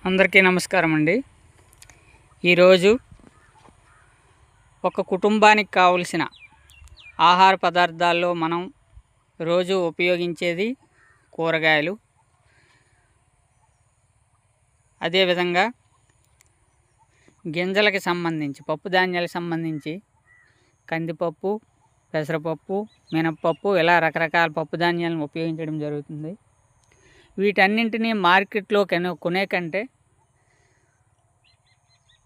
అందరికీ నమస్కారం అండి. ఈరోజు ఒక కుటుంబానికి కావలసిన ఆహార పదార్థాల్లో మనం రోజు ఉపయోగించేది కూరగాయలు, అదేవిధంగా గింజలకు సంబంధించి పప్పు ధాన్యాలకు సంబంధించి కందిపప్పు, పెసరపప్పు, మినప్పప్పు ఇలా రకరకాల పప్పు ధాన్యాలను ఉపయోగించడం జరుగుతుంది. వీటన్నింటినీ మార్కెట్లో కొనే కంటే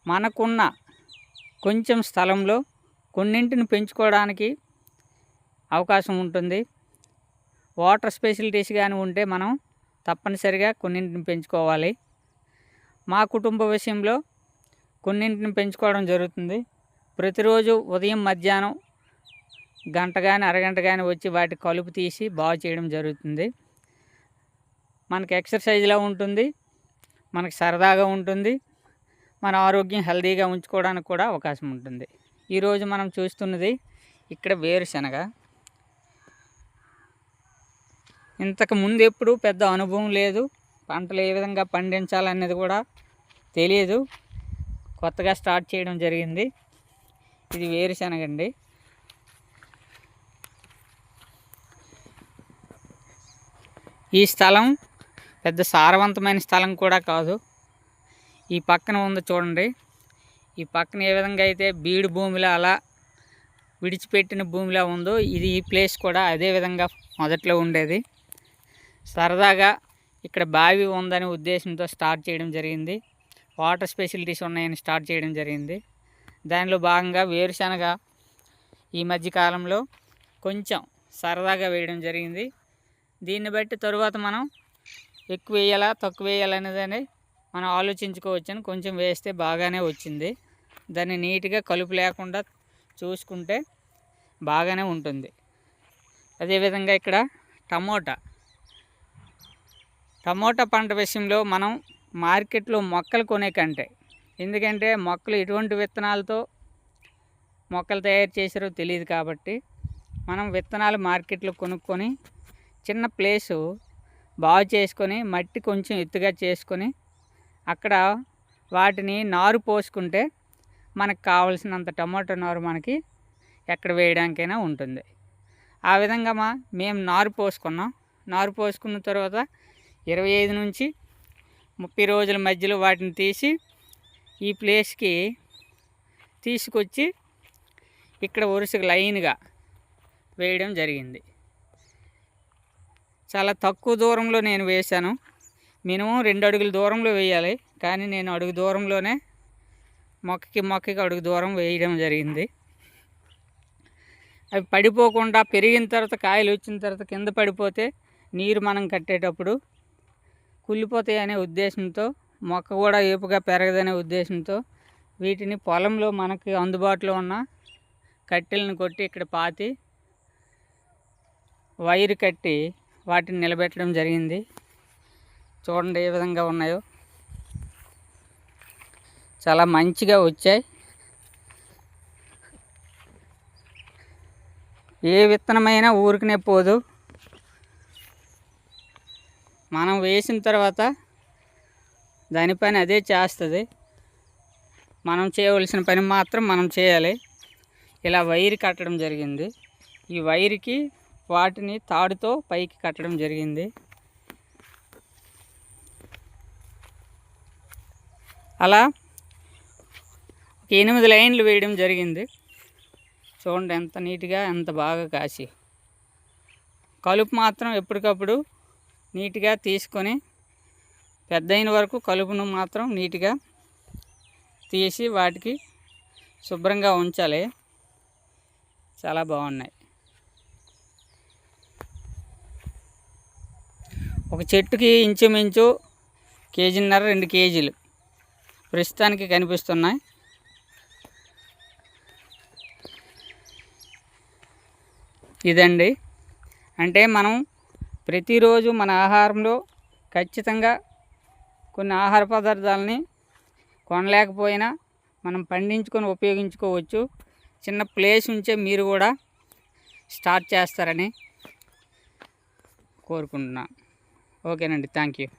మనకున్న కొంచెం స్థలంలో కొన్నింటిని పెంచుకోవడానికి అవకాశం ఉంటుంది. వాటర్ ఫెసిలిటీస్ కానీ ఉంటే మనం తప్పనిసరిగా కొన్నింటిని పెంచుకోవాలి. మా కుటుంబ విషయంలో కొన్నింటిని పెంచుకోవడం జరుగుతుంది. ప్రతిరోజు ఉదయం మధ్యాహ్నం గంట కానీ అరగంట కానీ వచ్చి వాటి కలుపు తీసి బాగు చేయడం జరుగుతుంది. మనకి ఎక్సర్సైజ్లా ఉంటుంది, మనకి సరదాగా ఉంటుంది, మన ఆరోగ్యం హెల్తీగా ఉంచుకోవడానికి కూడా అవకాశం ఉంటుంది. ఈరోజు మనం చూస్తున్నది ఇక్కడ వేరుశనగ. ఇంతకు ముందు ఎప్పుడు పెద్ద అనుభవం లేదు, పంటలు ఏ విధంగా పండించాలనేది కూడా తెలియదు. కొత్తగా స్టార్ట్ చేయడం జరిగింది. ఇది వేరుశనగ అండి. ఈ స్థలం పెద్ద సారవంతమైన స్థలం కూడా కాదు. ఈ పక్కన ఉంది చూడండి, ఈ పక్కన ఏ విధంగా అయితే బీడు భూమిలో అలా విడిచిపెట్టిన భూమిలో ఉందో ఇది ఈ ప్లేస్ కూడా అదే విధంగా మొదట్లో ఉండేది. సరదాగా ఇక్కడ బావి ఉందనే ఉద్దేశంతో స్టార్ట్ చేయడం జరిగింది. వాటర్ ఫెసిలిటీస్ ఉన్నాయని స్టార్ట్ చేయడం జరిగింది. దానిలో భాగంగా వేరుశనగ ఈ మధ్యకాలంలో కొంచెం సరదాగా వేయడం జరిగింది. దీన్ని బట్టి తరువాత మనం ఎక్కువ వేయాలా తక్కువ వేయాలనేదని మనం ఆలోచించుకోవచ్చని కొంచెం వేస్తే బాగానే వచ్చింది. దాన్ని నీట్గా కలుపు లేకుండా చూసుకుంటే బాగానే ఉంటుంది. అదేవిధంగా ఇక్కడ టమోటా పంట విషయంలో మనం మార్కెట్లో మొక్కలు కొనే కంటే, ఎందుకంటే మొక్కలు ఎటువంటి విత్తనాలతో మొక్కలు తయారు చేశారో తెలియదు కాబట్టి మనం విత్తనాలు మార్కెట్లో కొనుక్కొని చిన్న ప్లేసు బాగు చేసుకొని మట్టి కొంచెం ఎత్తుగా చేసుకొని అక్కడ వాటిని నారు పోసుకుంటే మనకు కావలసినంత టమాటో నారు మనకి ఎక్కడ వేయడానికైనా ఉంటుంది. ఆ విధంగా మేము నారు పోసుకున్నాం. నారు పోసుకున్న తర్వాత 25 నుంచి 30 రోజుల మధ్యలో వాటిని తీసి ఈ ప్లేస్కి తీసుకొచ్చి ఇక్కడ వరుసగా లైన్గా వేయడం జరిగింది. చాలా తక్కువ దూరంలో నేను వేశాను. మినిమం 2 అడుగుల దూరంలో వేయాలి, కానీ నేను అడుగు దూరంలోనే మొక్కకి అడుగు దూరం వేయడం జరిగింది. అవి పడిపోకుండా పెరిగిన తర్వాత కాయలు వచ్చిన తర్వాత కింద పడిపోతే నీరు మనం కట్టేటప్పుడు కుళ్ళిపోతాయి అనే ఉద్దేశంతో, మొక్క కూడా ఏపుగా పెరగదనే ఉద్దేశంతో వీటిని పొలంలో మనకి అందుబాటులో ఉన్న కట్టెలను కొట్టి ఇక్కడ పాతి వైరు కట్టి వాటిని నిలబెట్టడం జరిగింది. చూడండి ఏ విధంగా ఉన్నాయో, చాలా మంచిగా వచ్చాయి. ఏ విత్తనమైనా ఊరికనే పోదు. మనం వేసిన తర్వాత దానిపైన అదే చేస్తుంది. మనం చేయవలసిన పని మాత్రం మనం చేయాలి. ఇలా వైరు కట్టడం జరిగింది. ఈ వైరుకి వాటిని తాడుతో పైకి కట్టడం జరిగింది. అలా 8 లైన్లు వేయడం జరిగింది. చూడండి ఎంత నీట్గా ఎంత బాగా కాసి. కలుపు మాత్రం ఎప్పటికప్పుడు నీట్గా తీసుకొని పెద్దయిన వరకు కలుపును మాత్రం నీట్గా తీసి వాటికి శుభ్రంగా ఉంచాలి. చాలా బాగున్నాయి. ఒక చెట్టుకి ఇంచుమించు 1.5 కేజీలు 2 కేజీలు ప్రస్తుతానికి కనిపిస్తున్నాయి. ఇదండి, అంటే మనం ప్రతిరోజు మన ఆహారంలో ఖచ్చితంగా కొన్ని ఆహార పదార్థాలని కొనలేకపోయినా మనం పండించుకొని ఉపయోగించుకోవచ్చు. చిన్న ప్లేస్ ఉంచే మీరు కూడా స్టార్ట్ చేస్తారని కోరుకుంటున్నాను. ఓకేనండి, థ్యాంక్ యూ.